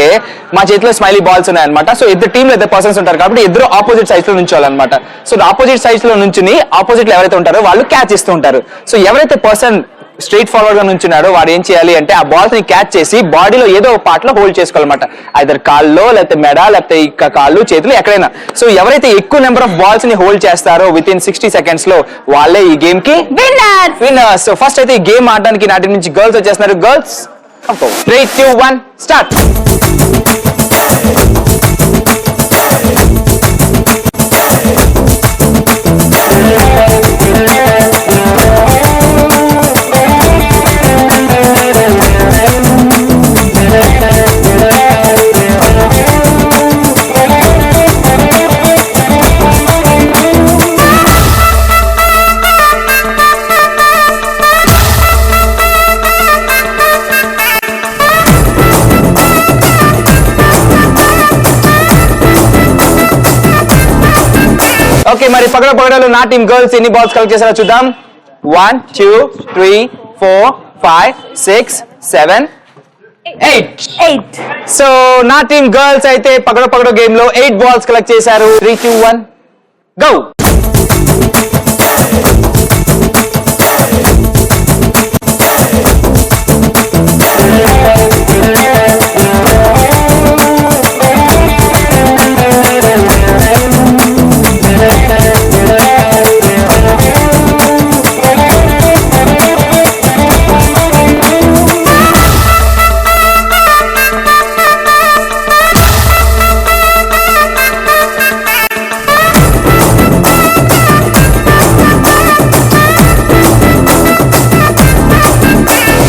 మా చేతిలో స్మైలీ బాల్స్ ఉన్నాయన్నమాట. సో ఇద్దరు టీంలో ఇద్దరు పర్సన్స్ ఉంటారు కాబట్టి ఇద్దరు ఆపోజిట్ సైడ్స్ లో నుంచోవాలన్నమాట. సో ఆపోజిట్ సైడ్స్ లో నుంచి ఆపోజిట్ లో ఎవరైతే ఉంటారో వాళ్ళు క్యాచ్ ఇస్తూ ఉంటారు. సో ఎవరైతే పర్సన్ స్ట్రైట్ ఫార్వర్డ్ గా నుంచున్నాడో వాడు ఏం చేయాలి అంటే ఆ బాల్స్ ని క్యాచ్ చేసి బాడీలో ఏదో ఒక పార్ట్ లో హోల్డ్ చేసుకోవాలన్నమాట. ఐదర్ కాల్లో లేకపోతే మెడ లేకపోతే ఇక కాళ్ళు చేతులు ఎక్కడైనా. సో ఎవరైతే ఎక్కువ నెంబర్ ఆఫ్ బాల్స్ ని హోల్డ్ చేస్తారో విత్ ఇన్ 60 seconds లో వాళ్ళే ఈ గేమ్ కి విన్నర్స్. సో ఫస్ట్ అయితే ఈ గేమ్ ఆడడానికి నాటి నుంచి గర్ల్స్ వచ్చేస్తున్నారు. Girls 3, 2, 1 start. ఓకే మరి పకడలో నా టీం గర్ల్స్ ఎన్ని బాల్స్ కలెక్ట్ చేశారో చూద్దాం. 1, 2, 3, 4, 5, 6, 7, 8. సో నా టీం గర్ల్స్ అయితే పకడో గేమ్ లో 8 బాల్స్ కలెక్ట్ చేశారు. 3, 2, 1 గో.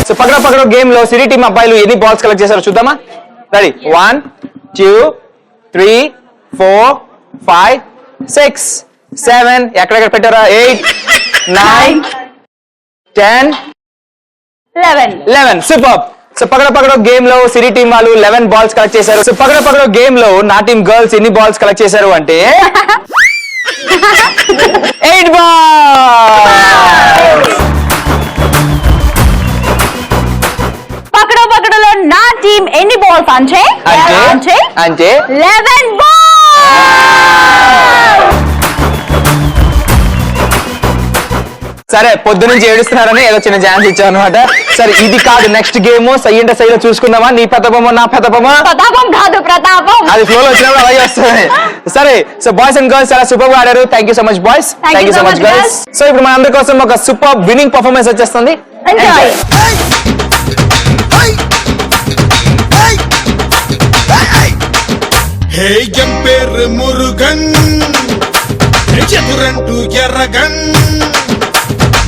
సో పకడో గేమ్ లో సిటీ టీం అబ్బాయిలు ఎన్ని బాల్స్ కలెక్ట్ చేశారో చూద్దామా. రెడీ 1, 2, 3, 4, 5, 6, 7 ఎక్కడెక్కడ పెట్టారా 8, 9, 10, 11. సూపర్. సో పకడో గేమ్ లో సిటీ టీం వాళ్ళు 11 బాల్స్ కలెక్ట్ చేశారు. సో పకడో గేమ్ లో నా టీం గర్ల్స్ ఎన్ని బాల్స్ కలెక్ట్ చేశారు అంటే 8 బాల్స్. టీమ్ ఎన్ని బాల్స్ అంచే అంటే 11 బాల్స్. సరే పొద్దు నుంచి ఏడుస్తున్నారని ఏదో చిన్న ఛాన్స్ ఇచ్చాను అనమాట. సరే ఇది కాదు నెక్స్ట్ గేమ్ సై అంటే సైలో చూసుకుందామా. నీ పెద్దబొమ్మ నా పెద్దబొమ్మ. ప్రతాపం కాదు ప్రతాపం. అది ఫ్లోలో వచ్చినప్పుడు అలాగే వస్తుంది. సరే సో బాయ్స్ అండ్ గర్ల్స్ చాలా సూపర్ గా ఆడారు. Thank you so much boys. Thank you so much girls. So ఇప్పుడు మన అందరి కోసం ఒక సూపర్ విన్నింగ్ పర్ఫార్మెన్స్ వచ్చేస్తుంది. ఎంజాయ్. హే ఎంపేర్ మురుగన్ చతురంటూ ఎర్రగన్.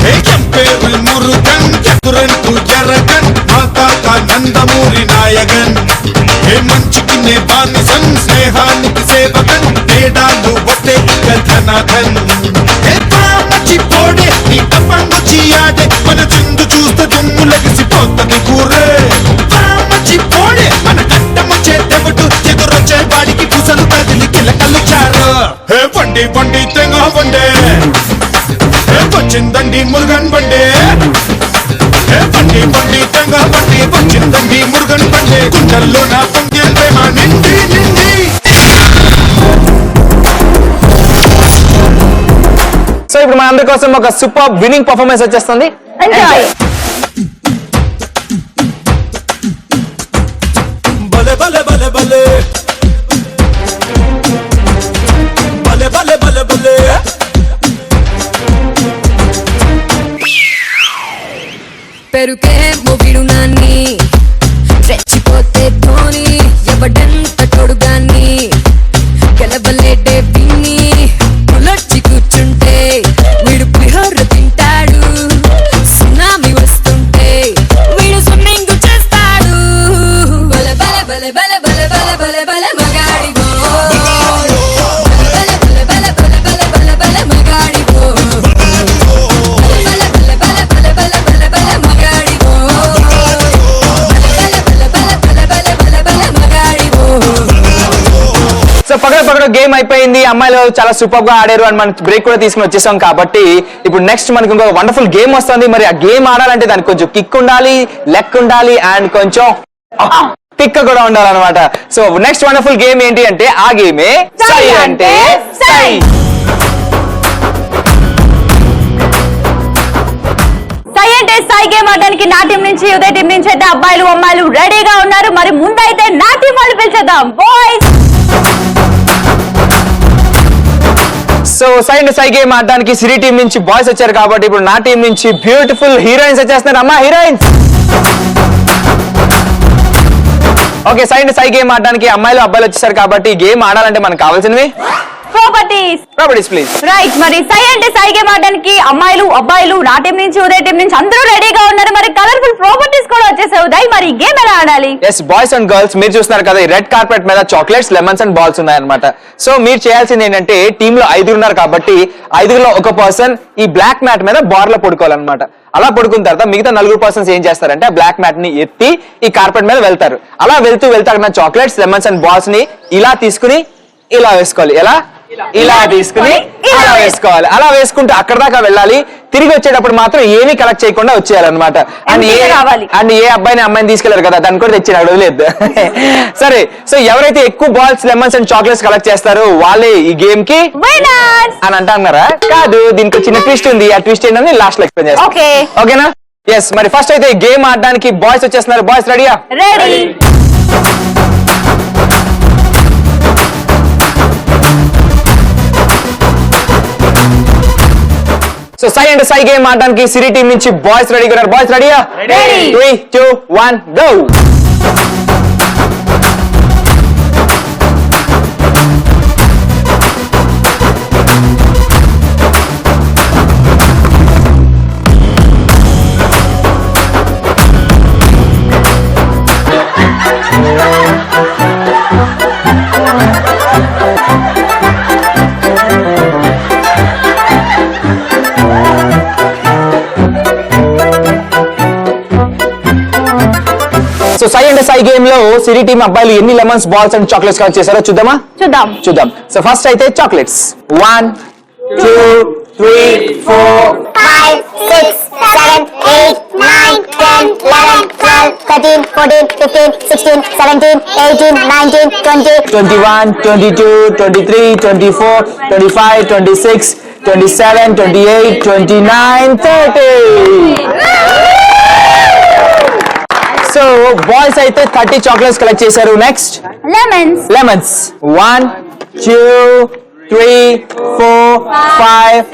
హే ఎంపేర్ మురుగన్ చతురంటూ ఎర్రగన్. మాతాక నందమూరి నాయగన్. హే మంచికి నే బానిసన్ స్నేహానికి సేవకన్. తేడాలు వస్తే ఇక ధనాధన్. హే పామచి పోడే నీ తప్పంగుచి ఆడే. మన చిందు చూస్తే దుమ్ము లగిసిపోతుంది కూరే. పామచి పోడే మన కట్టమొచ్చే తెవటు. ఎదురొచ్చే వాడికి పుసలు కదిలి కిలకలు చారు. హే వండి వండి తెంగ వండే. హే వచ్చిందండి మురుగన్ బండే. హే వండి వండి తెంగ వండి. వచ్చిందండి మురుగన్ బండే. గుండెల్లో నా పొంగే ప్రేమ నిండి నిండి. సో ఇప్పుడు మన అందరి కోసం ఒక సూపర్ విన్నింగ్ పర్ఫార్మెన్స్ వచ్చేస్తుంది. ఎంజాయ్. బలే బలే బలే బలే బలే బలే బలే బలే. పెరుకే మొగిడు నాన్ని రెచ్చిపోతే ధోని. ఎవడంత తొడుగాన్ని గెలవలేడే పిన్ని. పులొచ్చి కూర్చుంటే వీడు పులిహోర తింటాడు. సునామీ వస్తుంటే వీడు స్విమ్మింగ్ చేస్తాడు. బల బల బల బల బల బల బల బల మగాడిగో. బల బల బల బల బల బల బల మగాడిగో. బల బల బల బల బల బల బల మగాడిగో. బల బల బల బల బల బల మగాడిగో. సో పగడ గేమ్ అయిపోయింది. అమ్మాయిలు చాలా సూపర్ గా ఆడారు అండ్ మనం బ్రేక్ కూడా తీసుకుని వచ్చేసాం. కాబట్టి ఇప్పుడు నెక్స్ట్ మనకి ఇంకో వండర్ఫుల్ గేమ్ వస్తుంది. మరి ఆ గేమ్ ఆడాలంటే దానికి కొంచెం కిక్ ఉండాలి, లెక్ ఉండాలి అండ్ కొంచెం పిక్ కూడా ఉండాలన్నమాట. సో నెక్స్ట్ వండర్ఫుల్ గేమ్ ఏంటి అంటే ఆ గేమే సై అంటే సై. సై అంటే సై గేమ్ ఆడడానికి నా టీం నుంచి ఉదయ టీం నుంచి అయితే అబ్బాయిలు అమ్మాయిలు రెడీగా ఉన్నారు. మరి ముందైతే నా టీం వాళ్ళు పిలిచేద్దాం. Boys. So Sye and Sye game ఆడడానికి సిరి టీం నుంచి బాయ్స్ వచ్చారు. కాబట్టి ఇప్పుడు నా టీం నుంచి బ్యూటిఫుల్ హీరోయిన్స్ వచ్చేస్తున్నారు. అమ్మా హీరోయిన్స్. ఓకే సై అండ్ సై గేమ్ ఆడడానికి అమ్మాయిలు అబ్బాయిలు వచ్చేసారు. కాబట్టి గేమ్ ఆడాలంటే మనకు కావాల్సినవి ప్రాపర్టీస్ ప్లీజ్. రైట్. మరి సై అంటే సై గేమ్ ఆడడానికి అమ్మాయిలు అబ్బాయిలు నా టీం నుంచి ఉదయ టీం నుంచి అందరూ రెడీగా ఉన్నారు. మరి కలర్ఫుల్ ప్రాపర్టీస్ కూడా వచ్చేసాయి ఉదయ్. మరి గేమ్ ఎలా ఆడాలి? ఎస్ బాయ్స్ అండ్ గర్ల్స్ మీరు చూస్తున్నారు కదా ఈ రెడ్ కార్పెట్ మీద చాక్లెట్స్, లెమన్స్ అండ్ బాల్స్ ఉన్నాయన్నమాట. సో మీరు చేయాల్సింది ఏంటంటే టీమ్ లో 5 ఉన్నారు కాబట్టి 5లో ఒక పర్సన్ ఈ బ్లాక్ మ్యాట్ మీద బార్ లో పడుకోవాలన్నమాట. అలా పడుకున్న తర్వాత మిగతా 4 పర్సన్స్ ఏం చేస్తారంటే ఆ బ్లాక్ మ్యాట్ ని ఎత్తి ఈ కార్పెట్ మీద వెళ్తారు. అలా వెళ్తూ అక్కడ చాక్లెట్స్, లెమన్స్ అండ్ బాల్స్ ని ఇలా తీసుకుని ఇలా వేసుకోవాలి. ఎలా ఇలా తీసుకుని ఇలా వేసుకోవాలి. అలా వేసుకుంటూ అక్కడ దాకా వెళ్ళాలి. తిరిగి వచ్చేటప్పుడు మాత్రం ఏమీ కలెక్ట్ చేయకుండా వచ్చేయాలన్నమాట. అండ్ ఏ అమ్మాయిని తీసుకెళ్లారు కదా దాన్ని కూడా తెచ్చి నాకు వదిలేదు. సరే సో ఎవరైతే ఎక్కువ balls, lemons and chocolates collect చేస్తారో వాళ్ళే ఈ గేమ్ కి అని అంటున్నారా? కాదు, దీనికి చిన్న ట్విస్ట్ ఉంది. ఆ ట్విస్ట్ ఏంటని లాస్ట్ లో ఎక్స్ప్లెయిన్ చేస్తాను. ఓకేనా? ఎస్. మరి ఫస్ట్ అయితే గేమ్ ఆడడానికి బాయ్స్ వచ్చేస్తున్నారు. బాయ్స్ రెడీయా? Ready. So Sye and Sye game ఆడడానికి సిరి టీం నుంచి బాయ్స్ రెడీగా ఉన్నారు. బాయ్స్ రెడీయా? 3, 2, 1 go. So Sye and Sye game లో సిరి టీం అబ్బాయిలు ఎన్ని lemons, balls and chocolates collect చేశారో చూద్దామా? చూద్దాం. సో ఫస్ట్ అయితే చాక్లెట్స్ 1, 2, 3, 4, 5, 6, 7, 8, 9, 10, 11, 12, 13, 14, 15, 16, 17, 18, 19, 20. 21, 22, 23, 24, 25, 26, 27, 28, 29, 30. సో బాయ్స్ అయితే 30 చాక్లెట్స్ కలెక్ట్ చేశారు. Next lemons 1, 2, 3, 4, 5,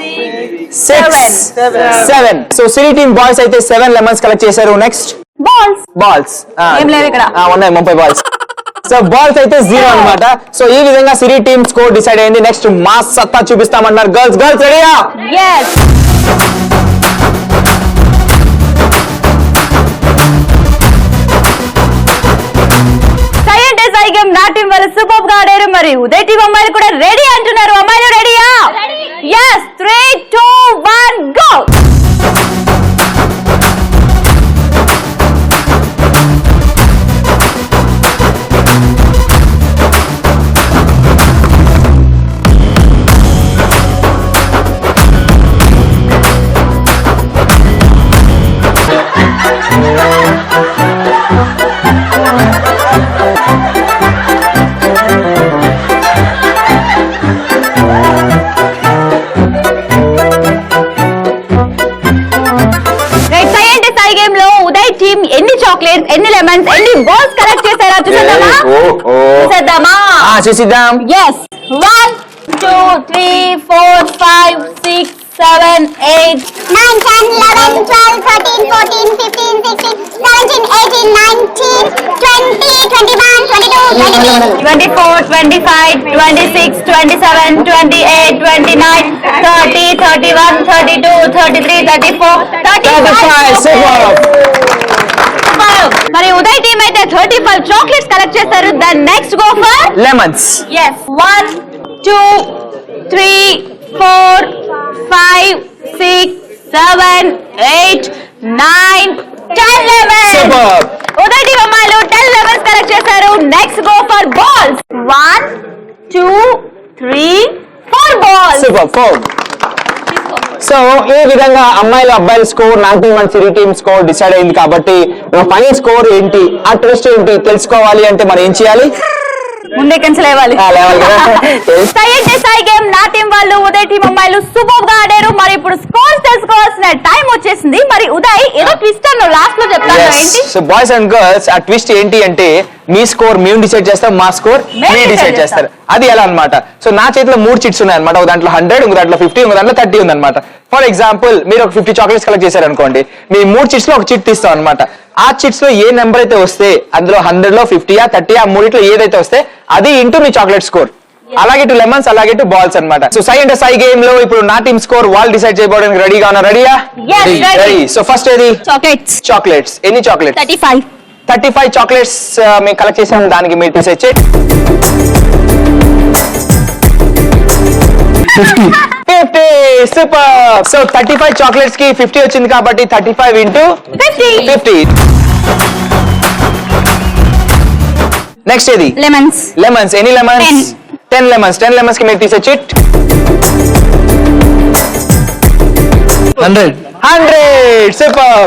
6, 7. So Siri team boys అయితే 7 లెమన్స్ కలెక్ట్ చేశారు. నెక్స్ట్ బాల్స్ ఏం లేవు ఇక్కడ. ఉన్నాయి 30 బాల్స్. సో బాల్స్ అయితే 0 అన్నమాట. సో ఈ విధంగా సిరీ టీమ్ స్కోర్ డిసైడ్ అయింది. నెక్స్ట్ మాస్ సత్తా చూపిస్తామన్నారు. గర్ల్స్ రెడీయా? Yes. నా టీం వాళ్ళు సూపర్ గా ఆడారు. మరి ఉదయ్ టీం అమ్మాయిలు కూడా రెడీ అంటున్నారు. అమ్మాయిలు రెడీయా? yes 3, 2, 1 go. ఎన్ని చాక్లెట్స్, ఎన్ని లెమన్స్, ఎన్ని బాల్స్ కలెక్ట్ చేశారా చూసేద్దామా? చూసిద్దాం. yes 1, 2, 3, 4, 5, 6, 7, 8, 9, 10, 11, 12, 13, 14, 15, 16, 17, 18, 19, 20, 21, 22, 24, 25, 26, 27, 28, 29, 30, 31, 32, 33, 34, 35. మరి ఉదయ్ టీం అయితే 35 చాక్లెట్స్ కలెక్ట్ చేస్తారు. The next go for lemons. yes 1, 2, 3, 4, 5, 6, 7, 8, 9, 10 lemons. Uday team అమ్మాయిలు 10 లెమన్స్ కలెక్ట్ చేశారు. Next go for balls 1, 2, 3, 4 balls. Super. So ఈ విధంగా అమ్మాయిలు అబ్బాయిల స్కోర్, నా team and Siri team score decide అయింది. కాబట్టి ఫైనల్ స్కోర్ ఏంటి, ఆ ట్విస్ట్ ఏంటి తెలుసుకోవాలి అంటే మనం ఏం చేయాలి? ముందే కంచె లేవాలి. సాయి గేమ్ నా టీం వాళ్ళు ఉదయ్ టీం అమ్మాయిలు సూపర్ గా ఆడారు. మరి ఇప్పుడు స్కోర్ తెలుసుకోవాల్సిన టైం వచ్చేసింది. మరి ఉదయ్ ఏదో ట్విస్ట్ అన్నావు లాస్ట్ లో చెప్తాను ఏంటి? సో బాయ్స్ అండ్ గర్ల్స్ ఆ ట్విస్ట్ ఏంటి అంటే మీ స్కోర్ మేము డిసైడ్ చేస్తాం, మా స్కోర్ మీరు డిసైడ్ చేస్తారు. అది ఎలా అన్నమాట. సో నా చేతిలో 3 చిట్స్ ఉన్నాయి అనమాట. ఒక దాంట్లో 100, ఇంకో దాంట్లో 50, ఇంకో దాంట్లో 30 ఉంది అనమాట. ఫర్ ఎగ్జాంపుల్ మీరు ఒక 50 చాక్లెట్స్ కలెక్ట్ చేశారు అనుకోండి. మీ 3 చిట్స్ లో ఒక చిట్ తీస్తాం అనమాట. ఆ చిట్స్ లో ఏ నెంబర్ అయితే వస్తే అందులో 100 లో 50, 30 ఆ మూడిట్లో ఏదైతే వస్తే అది ఇంటూ మీ చాక్లెట్ స్కోర్. అలాగే టు లెమన్స్, అలాగే టు బాల్స్ అన్నమాట. సో సై అంటే సై గేమ్ లో ఇప్పుడు నా టీమ్ స్కోర్ వాళ్ళు డిసైడ్ చేయడానికి రెడీగా ఉన్నారు. రెడీయా? రెడీ. సో ఫస్ట్ ఏది? చాక్లెట్స్. ఎన్ని చాక్లెట్స్? 35 చాక్లెట్స్ మేము కలెక్ట్ చేసాం. దానికి మీరు డిసైడ్ చేయండి. 50. సూపర్. సో 35 చాక్లెట్స్ కి 50 వచ్చింది కాబట్టి 35 ఇంటూ 50. నెక్స్ట్ ఏది? లెమన్స్. ఎన్ని లెమన్స్? 10 లెమన్స్. 10 లెమన్స్ కి మీరు తీసే చిట్ 100. సూపర్.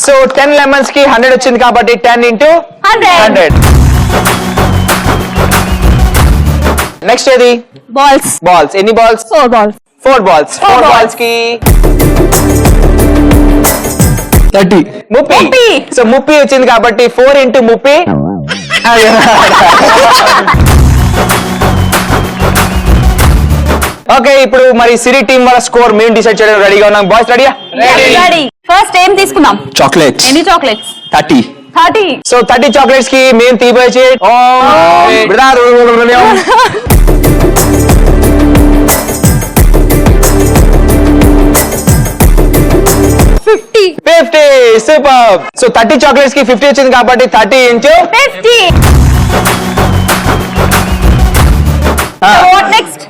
సో 10 లెమన్స్ కి 100 వచ్చింది కాబట్టి 10 ఇంటూ 100. నెక్స్ట్ ఏది? బాల్స్. ఎన్ని బాల్స్? 4 బాల్స్. 4 బాల్స్ కి 30. సో 30 వచ్చింది కాబట్టి 4 ఇంటూ 30. ఓకే, ఇప్పుడు మరి సిరీ టీం వాళ్ళ స్కోర్ మేము డిసైడ్ చేయడం రెడీగా ఉన్నాం. బాయ్స్ రెడీయా? రెడీ. ఫస్ట్ ఏం తీసుకుందాం? చాక్లెట్స్. ఎన్ని చాక్లెట్స్? 30. సో 30 చాక్లెట్స్ కి మేము తీపోయే 50. సూపర్. సో 30 చాక్లెట్స్ కి 50 వచ్చింది కాబట్టి 30 ఇంటూ 50. What next?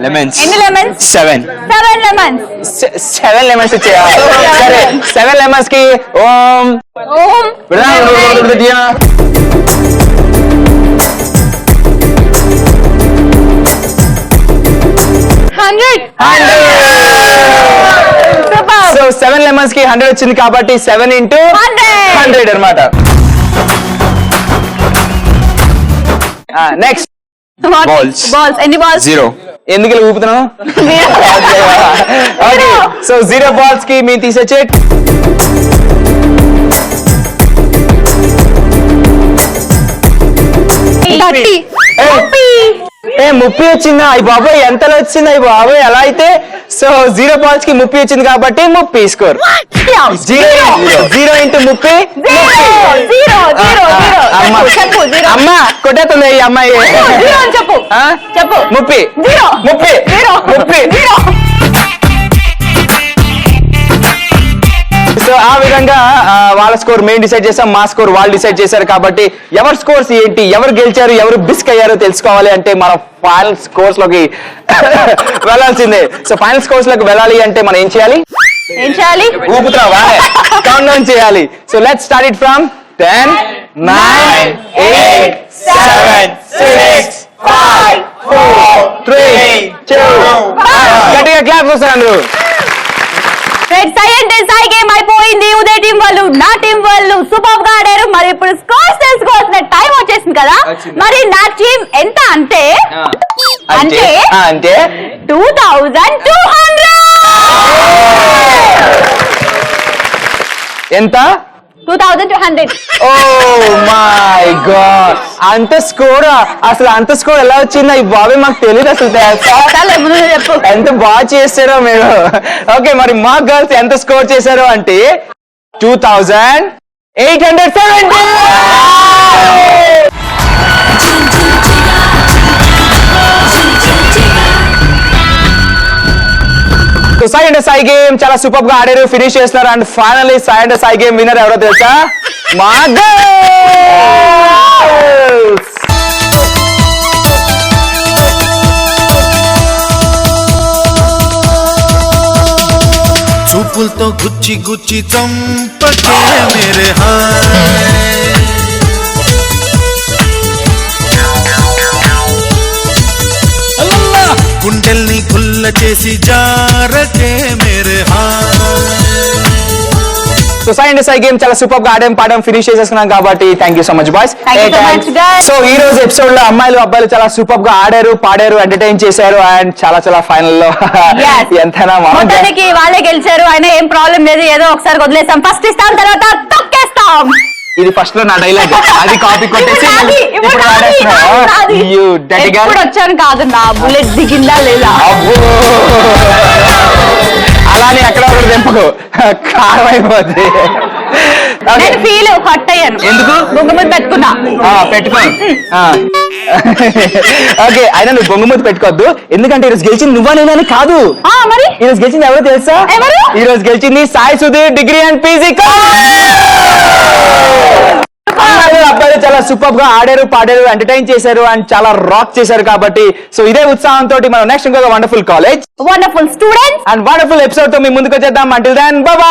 లెమన్స్. ఎన్ని లెమన్స్? 7 లెమన్స్. 7 లెమన్స్ వచ్చాయా? సరే, 7 లెమన్స్ కి ఓం 100. 7 లెమన్స్ కి 100 వచ్చింది కాబట్టి 7 into 100 అన్నమాట. Next balls. ఎన్ని బాల్స్? 0. ఎందుకు ఇలా ఊపుతున్నావు? ఓకే సో 0 balls కి మీరు తీసేచ్చే ఏ 30 వచ్చిందా? అయ్యి బాబాయ్ ఎంతలో వచ్చింది? అయ్యి బాబాయ్ ఎలా అయితే? సో 0 balls కి 30 వచ్చింది కాబట్టి 30 స్కోర్. 0 into 30 అమ్మా కొట్టేస్తుంది ఈ అమ్మాయి. చెప్పు ఆ? చెప్పు 30 సో ఆ విధంగా వాళ్ళ స్కోర్ మేము డిసైడ్ చేసాం, మా స్కోర్ వాళ్ళు డిసైడ్ చేశారు. కాబట్టి ఎవరి స్కోర్స్ ఏంటి, ఎవరు గెలిచారు, ఎవరు బిస్క్ అయ్యారో తెలుసుకోవాలి అంటే మనం ఫైనల్ స్కోర్స్ లోకి వెళ్ళాల్సిందే. సో ఫైనల్ స్కోర్స్ లోకి వెళ్ళాలి అంటే మనం ఏం చేయాలి? ఊపుతున్నావా? కౌంట్ డౌన్ చేయాలి. So let's start it from 10, 9, 8, 7, 6, 5, 4, 3, 2, 1. గట్టిగా క్లాప్స్ వస్తారు అందరూ. సాయి గేమ్ అయిపోయింది. ఉదయ టీం వాళ్ళు, నా టీం వాళ్ళు సూపర్ గా ఆడారు. మరి ఇప్పుడు స్కోర్స్ తెలుసుకోవాల్సిన టైం వచ్చేసింది కదా. మరి నా టీం ఎంత అంటే అంటే 2200. ఎంత? 2200. ఓ మై గాడ్, అంత స్కోర్! అసలు అంత స్కోర్ ఎలా వచ్చిందా? ఈ బాబు మాకు తెలియదు అసలు. చెప్పు ఎంత బాగా చేశారో మీరు. ఓకే మరి మా గర్ల్స్ ఎంత స్కోర్ చేశారు అంటే 2870. So Sai and Sai game చాలా సూపర్ గా ఆడారు, ఫినిష్ చేస్తున్నారు. And finally Sai and Sai game winner ఎవరో తెలుసా? మా గర్ల్స్. చూపులతో గుచ్చి గుచ్చి చంపకే మేరే హాయ్, గుండెల్ని గుల్ల చేసి జారకే మేరే హాయ్. So Sai and Sai game చాలా సూపర్ గా ఆడాం, పాడాం, ఫినిష్ చేసేసుకున్నాం కాబట్టి thank you so much boys. So ఈ రోజు ఎపిసోడ్ లో అమ్మాయిలు అబ్బాయిలు చాలా సూపర్ గా ఆడారు, పాడారు, ఎంటర్టైన్ చేశారు. అండ్ చాలా చాలా ఫైనల్ లో ఎంతైనా వాళ్ళే గెలిచారు. అయినా ఏం ప్రాబ్లం లేదు, ఏదో ఒకసారి వదిలేస్తాం. ఫస్ట్ ఇస్తాం, తర్వాత తొక్కేస్తాం. ఇది ఫస్ట్ లో నా డైలాగ్, అది కాపీ కొట్టేసి ఇప్పుడు వచ్చాను కాదు, నా బుల్లెట్ దిగిందా లేదా? అలానే ఎక్కడ ఒకటి తెంపకు, కారం అయిపోద్ది. నేను ఫీల్ హట్ అయ్యాను. ఎందుకు? బొంగమూతి పెట్టుకున్నా. పెట్టుకో. ఓకే అయినా నువ్వు బొంగమూతి పెట్టుకోవద్దు, ఎందుకంటే ఈరోజు గెలిచింది నువ్వా నేనని కాదు. మరి ఈరోజు గెలిచింది ఎవరో తెలుసా? ఈ రోజు గెలిచింది Sai Sudheer degree and PG. అబ్బాయిలు చాలా సూపర్ గా ఆడారు, పాడారు, ఎంటర్టైన్ చేశారు అండ్ చాలా రాక్ చేశారు. కాబట్టి సో ఇదే ఉత్సాహంతో మనం నెక్స్ట్ ఇంకొక wonderful college, wonderful students and wonderful episode తో మీ ముందుకు వచ్చేద్దాం. Until then bye by.